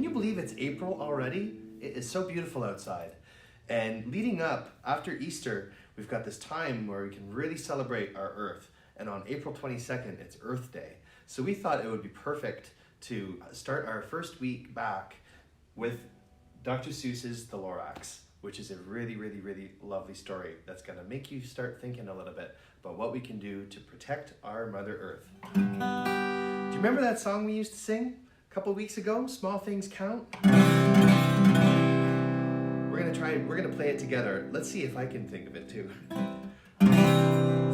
Can you believe it's April already? It is so beautiful outside. And leading up, after Easter, we've got this time where we can really celebrate our Earth. And on April 22nd, it's Earth Day. So we thought it would be perfect to start our first week back with Dr. Seuss's The Lorax, which is a really, really, really lovely story that's gonna make you start thinking a little bit about what we can do to protect our Mother Earth. Do you remember that song we used to sing a couple weeks ago, Small Things Count? We're gonna play it together. Let's see if I can think of it too.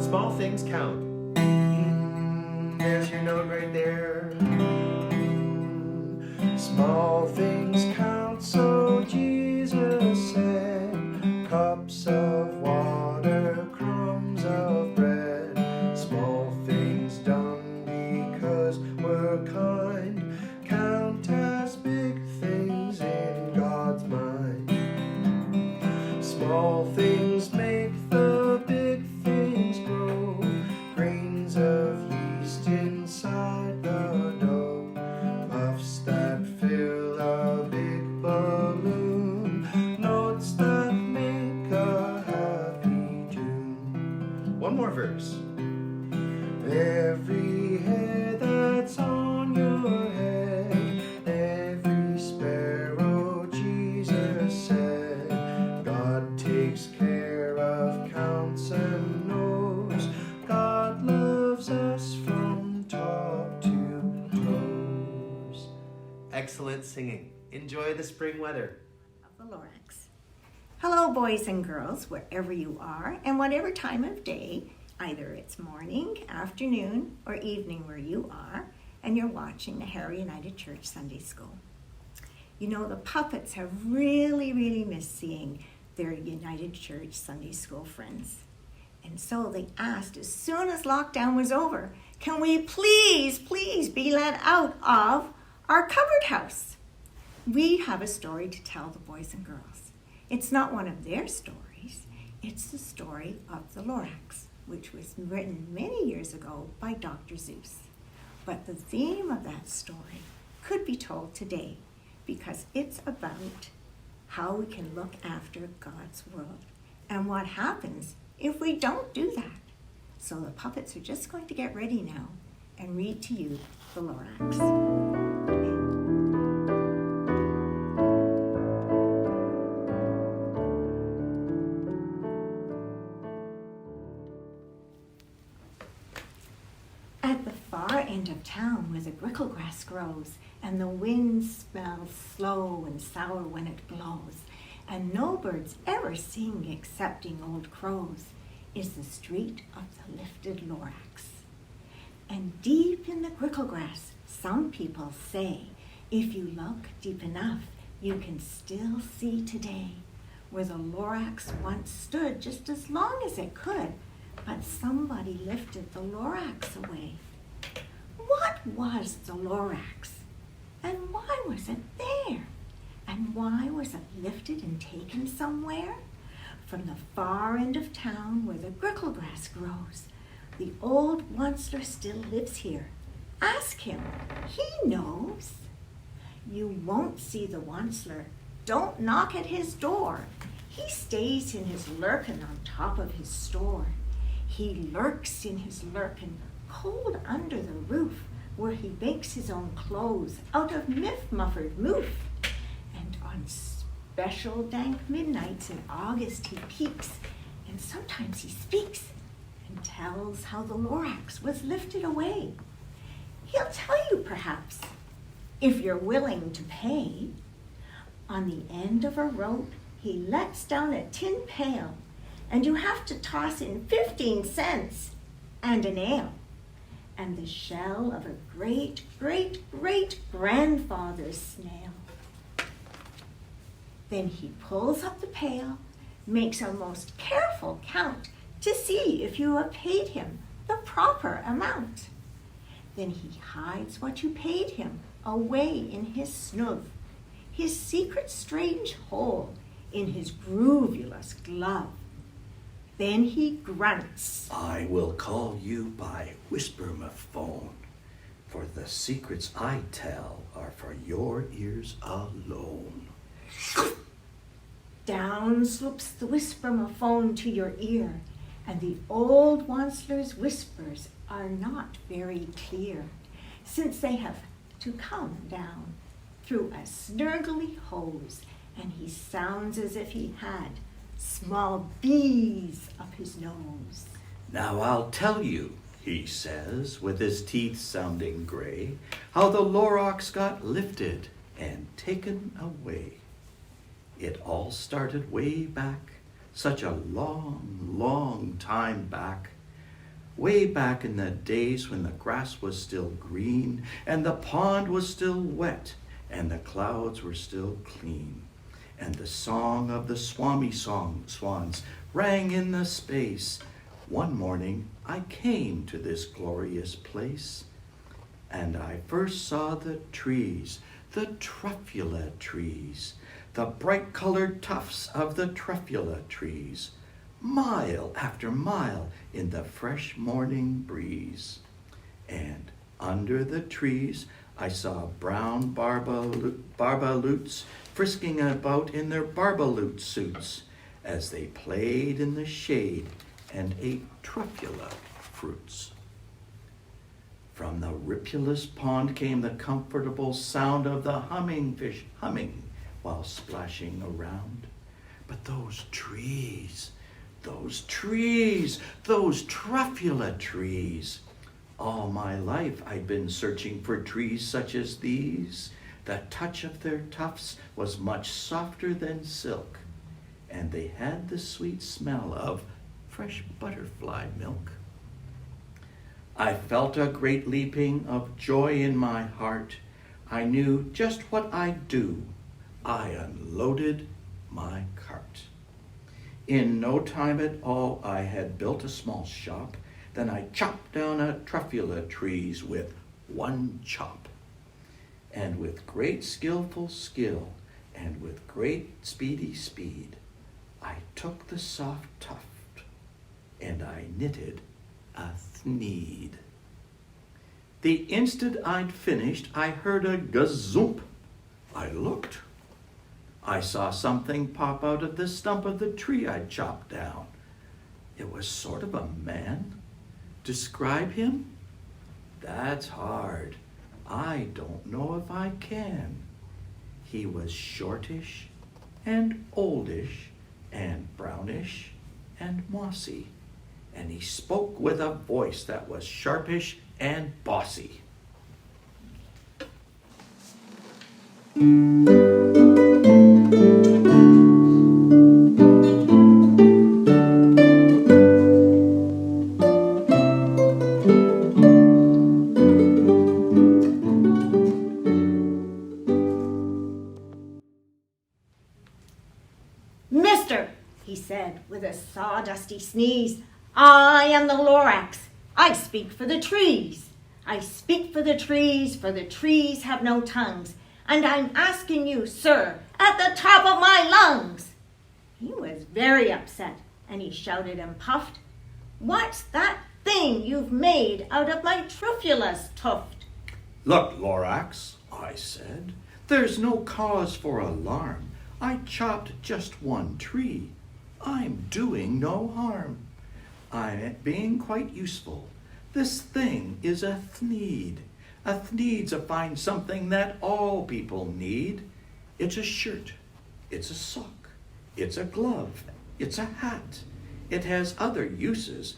Small things count. There's your note right there. Small things count, so Jesus said. Cups of water, crumbs of bread. Small things done because we're kind. Count as big things in God's mind. Small things make the big things grow. Grains of yeast inside the dough. Puffs that fill a big balloon. Notes that make a happy tune. One more verse. Every hair that's on your head, every sparrow, Jesus said. God takes care of counts and knows. God loves us from top to toes. Excellent singing. Enjoy the spring weather. Of the Lorax. Hello, boys and girls, wherever you are and whatever time of day, either it's morning, afternoon, or evening where you are, and you're watching the Harry United Church Sunday School. You know, the puppets have really, really missed seeing their United Church Sunday School friends. And so they asked, as soon as lockdown was over, can we please be let out of our cupboard house? We have a story to tell the boys and girls. It's not one of their stories. It's the story of the Lorax, which was written many years ago by Dr. Seuss. But the theme of that story could be told today because it's about how we can look after God's world and what happens if we don't do that. So the puppets are just going to get ready now and read to you the Lorax. At the far end of town where the gricklegrass grows and the wind smells slow and sour when it blows, and no birds ever sing excepting old crows, is the street of the lifted Lorax. And deep in the gricklegrass, some people say, if you look deep enough, you can still see today where the Lorax once stood just as long as it could, but somebody lifted the Lorax away. What was the Lorax? And why was it there? And why was it lifted and taken somewhere? From the far end of town where the gricklegrass grows, the old onceler still lives here. Ask him, he knows. You won't see the onceler. Don't knock at his door. He stays in his lurkin on top of his store. He lurks in his lurkin, cold under the roof, where he bakes his own clothes out of miff-muffered moof. And on special dank midnights in August he peeks, and sometimes he speaks and tells how the Lorax was lifted away. He'll tell you perhaps, if you're willing to pay. On the end of a rope he lets down a tin pail, and you have to toss in 15 cents and an ale. And the shell of a great-great-great-grandfather's snail. Then he pulls up the pail, makes a most careful count to see if you have paid him the proper amount. Then he hides what you paid him away in his snuv, his secret strange hole in his groovulous glove. Then he grunts. I will call you by whisper-ma-phone. for the secrets I tell are for your ears alone. Down sloops the whispermophone to your ear, and the old Wansler's whispers are not very clear, since they have to come down through a snurgly hose, and he sounds as if he had small bees up his nose. Now I'll tell you, he says, with his teeth sounding gray, how the Lorax got lifted and taken away. It all started way back, such a long, long time back. Way back in the days when the grass was still green, and the pond was still wet, and the clouds were still clean. And the song of the swans rang in the space. One morning I came to this glorious place, and I first saw the trees, the truffula trees, the bright-colored tufts of the truffula trees, mile after mile in the fresh morning breeze. And under the trees I saw brown barbaloots frisking about in their barbaloot suits as they played in the shade and ate truffula fruits. From the ripulous pond came the comfortable sound of the humming fish humming while splashing around. But those trees, those truffula trees. All my life I'd been searching for trees such as these. The touch of their tufts was much softer than silk, and they had the sweet smell of fresh butterfly milk. I felt a great leaping of joy in my heart. I knew just what I'd do. I unloaded my cart. In no time at all, I had built a small shop. Then I chopped down a truffula trees with one chop. And with great skillful skill, and with great speedy speed, I took the soft tuft, and I knitted a thneed. The instant I'd finished, I heard a gazoomp. I looked. I saw something pop out of the stump of the tree I'd chopped down. It was sort of a man. Describe him? That's hard. I don't know if I can. He was shortish and oldish and brownish and mossy, and he spoke with a voice that was sharpish and bossy. Mister, he said with a sawdusty sneeze, I am the Lorax. I speak for the trees. I speak for the trees have no tongues. And I'm asking you, sir, at the top of my lungs. He was very upset, and he shouted and puffed, What's that thing you've made out of my truffulus tuft? Look, Lorax, I said, there's no cause for alarm. I chopped just one tree. I'm doing no harm. I'm being quite useful. This thing is a thneed. A thneed's a fine something that all people need. It's a shirt. It's a sock. It's a glove. It's a hat. It has other uses.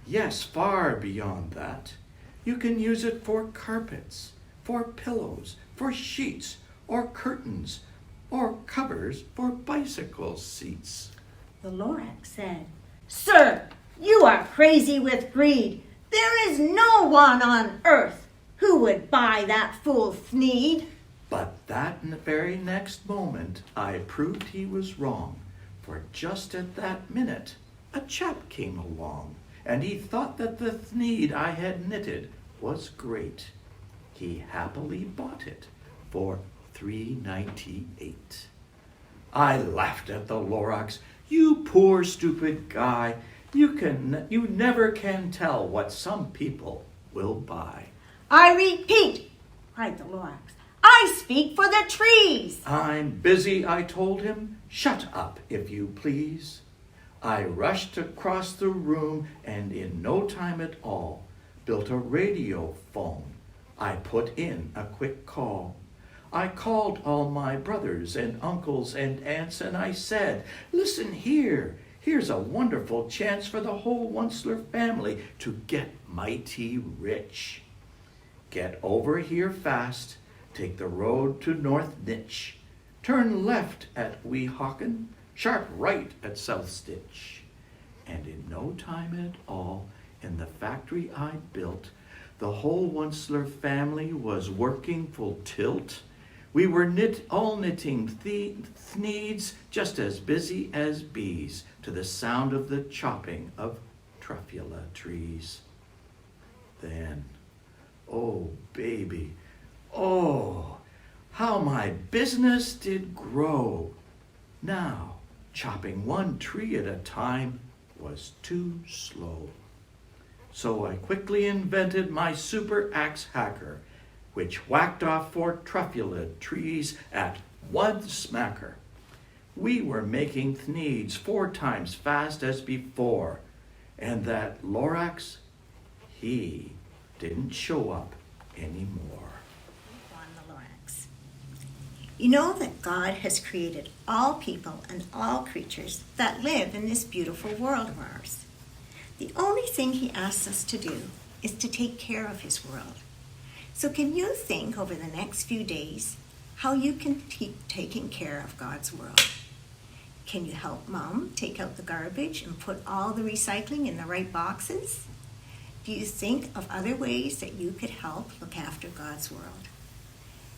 Yes, far beyond that. You can use it for carpets, for pillows, for sheets, or curtains, or covers for bicycle seats. The Lorax said, Sir, you are crazy with greed. There is no one on earth who would buy that fool thneed. But that very next moment I proved he was wrong, for just at that minute a chap came along, and he thought that the thneed I had knitted was great. He happily bought it for $3.98. I laughed at the Lorax. You poor stupid guy. You never can tell what some people will buy. I repeat, cried the Lorax, I speak for the trees. I'm busy, I told him. Shut up, if you please. I rushed across the room and in no time at all built a radio phone. I put in a quick call. I called all my brothers and uncles and aunts and I said, listen here, here's a wonderful chance for the whole Onceler family to get mighty rich. Get over here fast, take the road to North Nitch, turn left at Weehawken, sharp right at South Stitch. And in no time at all, in the factory I built, the whole Onceler family was working full tilt. We were all knitting thneeds, just as busy as bees, to the sound of the chopping of truffula trees. Then, oh baby, oh, how my business did grow. Now, chopping one tree at a time was too slow. So I quickly invented my super axe hacker, which whacked off 4 truffula trees at one smacker. We were making thneeds 4 times fast as before, and that Lorax, he didn't show up anymore. On the Lorax. You know that God has created all people and all creatures that live in this beautiful world of ours. The only thing he asks us to do is to take care of his world. So can you think over the next few days how you can keep taking care of God's world? Can you help Mom take out the garbage and put all the recycling in the right boxes? Do you think of other ways that you could help look after God's world?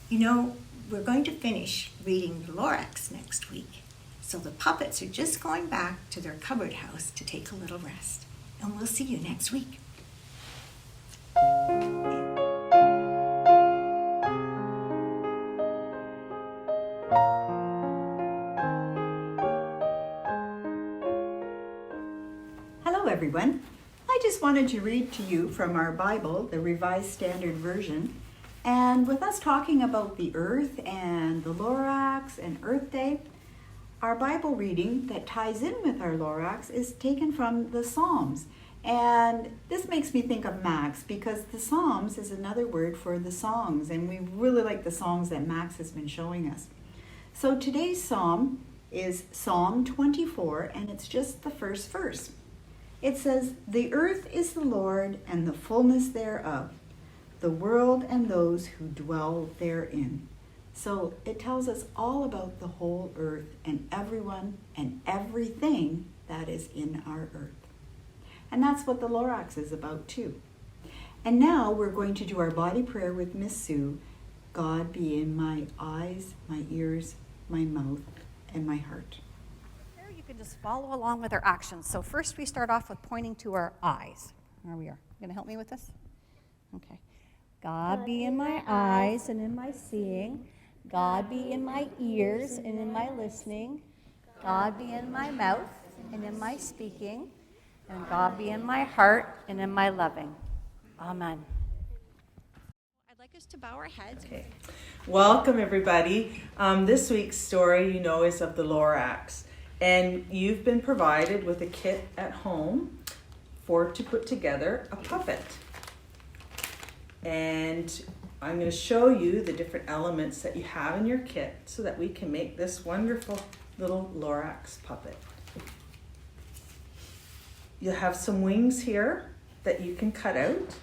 You know, we're going to finish reading the Lorax next week, so the puppets are just going back to their cupboard house to take a little rest. And we'll see you next week. Hello everyone. I just wanted to read to you from our Bible, the Revised Standard Version. And with us talking about the earth and the Lorax and Earth Day, our Bible reading that ties in with our Lorax is taken from the Psalms. And this makes me think of Max because the Psalms is another word for the songs. And we really like the songs that Max has been showing us. So today's Psalm is Psalm 24 and it's just the first verse. It says, "The earth is the Lord and the fullness thereof, the world and those who dwell therein." So it tells us all about the whole earth and everyone and everything that is in our earth. And that's what the Lorax is about too. And now we're going to do our body prayer with Miss Sue. God be in my eyes, my ears, my mouth, and my heart. You can just follow along with our actions. So first we start off with pointing to our eyes. There we are. You gonna help me with this? Okay. God be in my eyes and in my seeing. God be in my ears and in my listening. God be in my mouth and in my speaking. And God be in my heart and in my loving. Amen. I'd like us to bow our heads. Okay. Welcome, everybody. This week's story, you know, is of the Lorax. And you've been provided with a kit at home to put together a puppet. And I'm going to show you the different elements that you have in your kit so that we can make this wonderful little Lorax puppet. You'll have some wings here that you can cut out.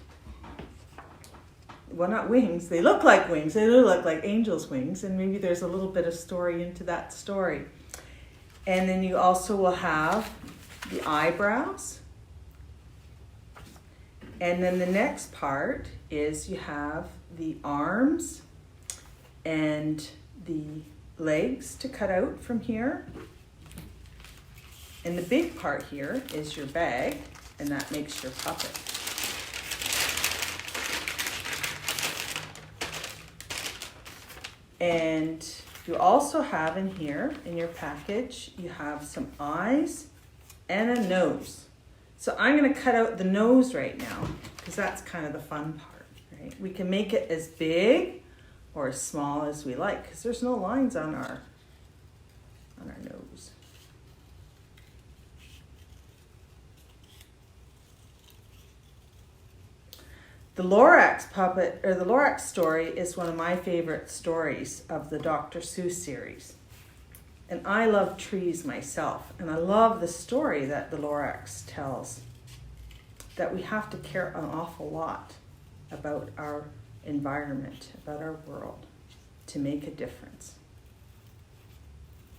Well, not wings. They look like wings. They look like angels' wings. And maybe there's a little bit of story into that story. And then you also will have the eyebrows. And then the next part is you have the arms and the legs to cut out from here. And the big part here is your bag, and that makes your puppet. And you also have in here, in your package, you have some eyes and a nose. So I'm going to cut out the nose right now, because that's kind of the fun part, Okay. We can make it as big or as small as we like because there's no lines on our nose. The Lorax puppet, or the Lorax story, is one of my favorite stories of the Dr. Seuss series. And I love trees myself, and I love the story that the Lorax tells, that we have to care an awful lot about our environment, about our world, to make a difference.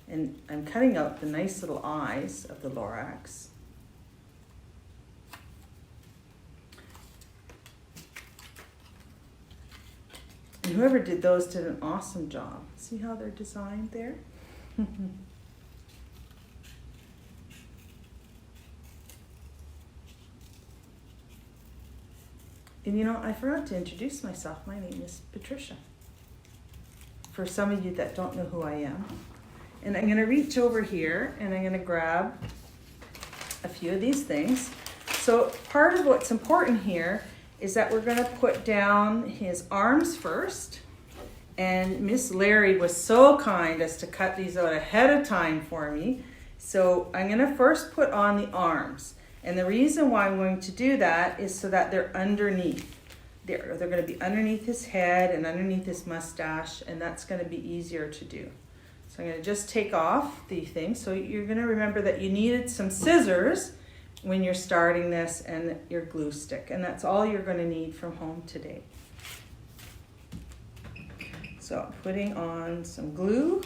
And I'm cutting out the nice little eyes of the Lorax. And whoever did those did an awesome job. See how they're designed there? And you know, I forgot to introduce myself. My name is Patricia. For some of you that don't know who I am. And I'm going to reach over here and I'm going to grab a few of these things. So part of what's important here is that we're going to put down his arms first. And Miss Larry was so kind as to cut these out ahead of time for me. So I'm going to first put on the arms. And the reason why I'm going to do that is so that they're underneath. They're going to be underneath his head and underneath his mustache, and that's going to be easier to do. So I'm going to just take off the thing. So you're going to remember that you needed some scissors when you're starting this and your glue stick. And that's all you're going to need from home today. So I'm putting on some glue.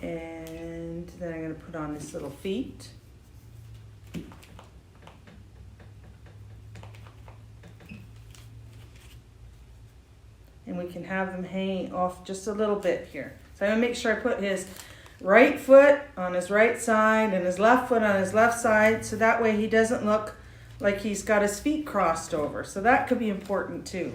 And then I'm going to put on his little feet. And we can have them hanging off just a little bit here. So I'm going to make sure I put his right foot on his right side and his left foot on his left side, so that way he doesn't look like he's got his feet crossed over. So that could be important too.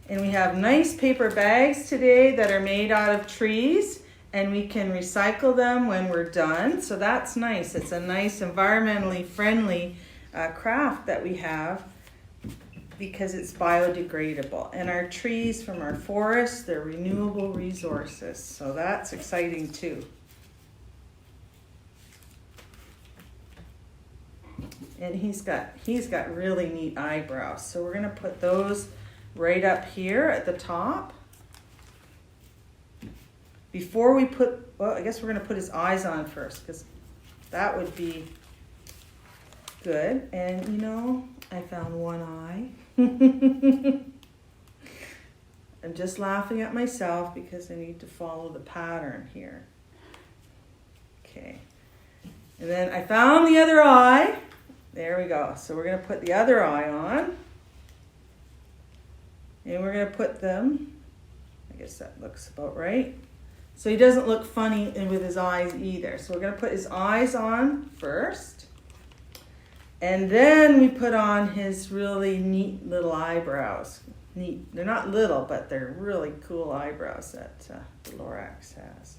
And we have nice paper bags today that are made out of trees, and we can recycle them when we're done. So that's nice. It's a nice environmentally friendly craft that we have because it's biodegradable. And our trees from our forests, they're renewable resources. So that's exciting too. And he's got really neat eyebrows. So we're going to put those right up here at the top. Before we put, well, I guess we're going to put his eyes on first because that would be good. And you know, I found one eye. I'm just laughing at myself because I need to follow the pattern here. Okay. And then I found the other eye. There we go. So we're going to put the other eye on. And we're going to put them, I guess that looks about right. So he doesn't look funny with his eyes either. So we're going to put his eyes on first. And then we put on his really neat little eyebrows. Neat. They're not little, but they're really cool eyebrows that the Lorax has.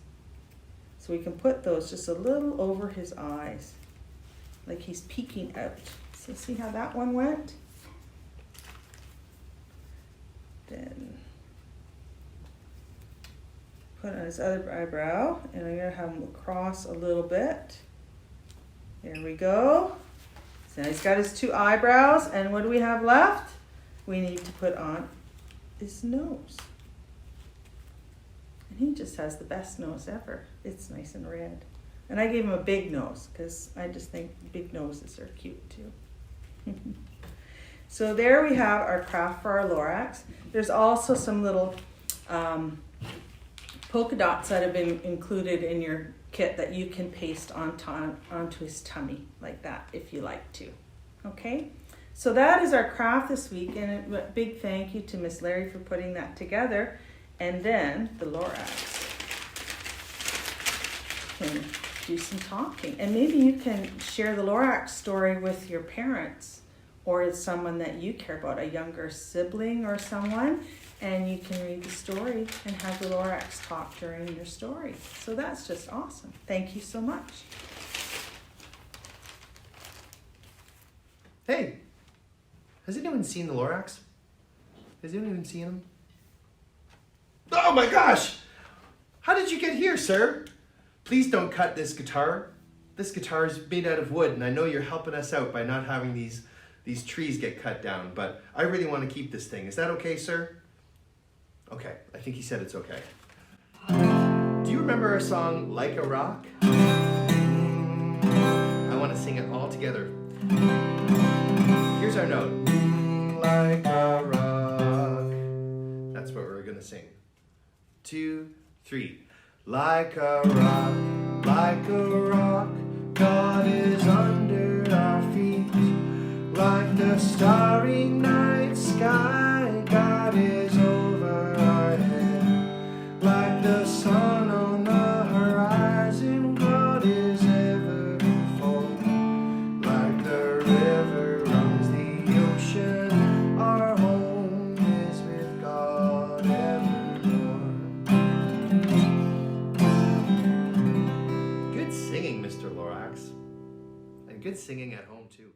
So we can put those just a little over his eyes, like he's peeking out. So see how that one went? Then put on his other eyebrow, and I'm going to have him cross a little bit. There we go. So now he's got his two eyebrows, and what do we have left? We need to put on his nose. And he just has the best nose ever. It's nice and red. And I gave him a big nose because I just think big noses are cute too. So there we have our craft for our Lorax. There's also some little polka dots that have been included in your kit that you can paste onto his tummy like that if you like to. Okay, so that is our craft this week, and a big thank you to Miss Larry for putting that together. And then the Lorax can do some talking, and maybe you can share the Lorax story with your parents or it's someone that you care about, a younger sibling or someone, and you can read the story and have the Lorax talk during your story. So that's just awesome. Thank you so much. Hey, has anyone seen the Lorax? Has anyone seen him? Oh my gosh! How did you get here, sir? Please don't cut this guitar. This guitar is made out of wood, and I know you're helping us out by not having these trees get cut down, but I really want to keep this thing. Is that okay, sir? Okay, I think he said it's okay. Do you remember our song, Like a Rock? I want to sing it all together. Here's our note. Like a rock. That's what we're going to sing. 2, 3. Like a rock, God is under our feet. Like the starry night sky, God is over our head. Like the sun on the horizon, God is ever before. Like the river runs the ocean, our home is with God evermore. Good singing, Mr. Lorax. And good singing at home, too.